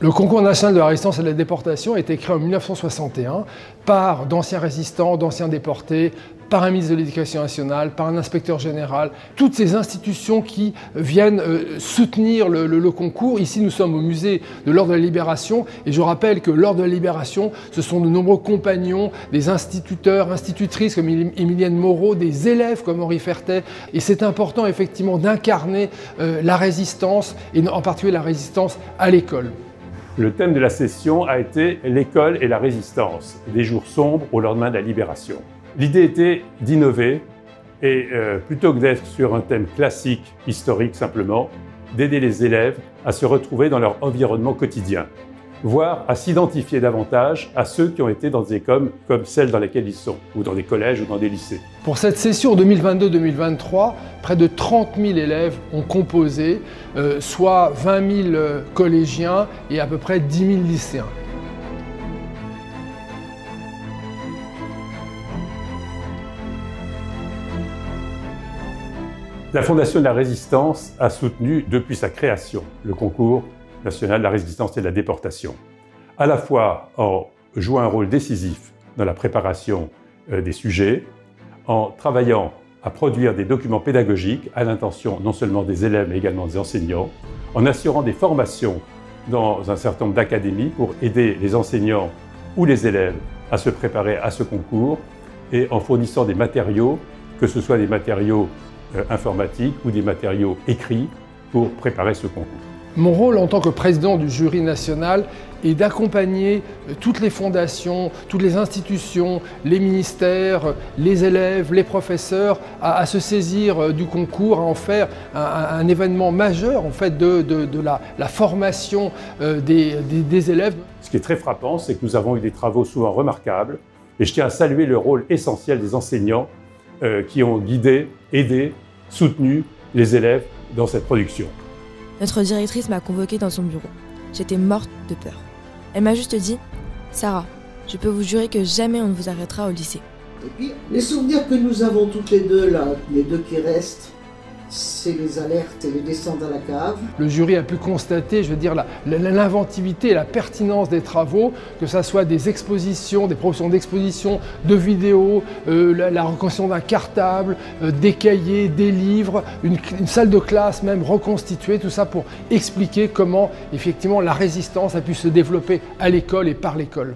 Le concours national de la résistance et de la déportation a été créé en 1961 par d'anciens résistants, d'anciens déportés, par un ministre de l'Éducation nationale, par un inspecteur général, toutes ces institutions qui viennent soutenir le concours. Ici, nous sommes au musée de l'Ordre de la Libération et je rappelle que l'Ordre de la Libération, ce sont de nombreux compagnons, des instituteurs, institutrices comme Émilienne Moreau, des élèves comme Henri Fertet. Et c'est important effectivement d'incarner la résistance et en particulier la résistance à l'école. Le thème de la session a été « L'école et la résistance, des jours sombres au lendemain de la Libération ». L'idée était d'innover et plutôt que d'être sur un thème classique, historique simplement, d'aider les élèves à se retrouver dans leur environnement quotidien, voire à s'identifier davantage à ceux qui ont été dans des écoles comme celles dans lesquelles ils sont, ou dans des collèges ou dans des lycées. Pour cette session 2022-2023, près de 30 000 élèves ont composé, soit 20 000 collégiens et à peu près 10 000 lycéens. La Fondation de la Résistance a soutenu depuis sa création le concours national de la résistance et de la déportation, à la fois en jouant un rôle décisif dans la préparation des sujets, en travaillant à produire des documents pédagogiques à l'intention non seulement des élèves mais également des enseignants, en assurant des formations dans un certain nombre d'académies pour aider les enseignants ou les élèves à se préparer à ce concours et en fournissant des matériaux, que ce soit des matériaux informatiques ou des matériaux écrits pour préparer ce concours. Mon rôle en tant que président du jury national est d'accompagner toutes les fondations, toutes les institutions, les ministères, les élèves, les professeurs à se saisir du concours, à en faire un événement majeur en fait, de la formation des élèves. Ce qui est très frappant, c'est que nous avons eu des travaux souvent remarquables et je tiens à saluer le rôle essentiel des enseignants qui ont guidé, aidé, soutenu les élèves dans cette production. Notre directrice m'a convoquée dans son bureau. J'étais morte de peur. Elle m'a juste dit « Sarah, je peux vous jurer que jamais on ne vous arrêtera au lycée. » Et puis, les souvenirs que nous avons toutes les deux, là, les deux qui restent, c'est les alertes et les descentes à la cave. Le jury a pu constater, je veux dire, l'inventivité et la pertinence des travaux, que ce soit des expositions, des productions d'expositions, de vidéos, la reconstitution d'un cartable, des cahiers, des livres, une salle de classe même reconstituée, tout ça pour expliquer comment, effectivement, la résistance a pu se développer à l'école et par l'école.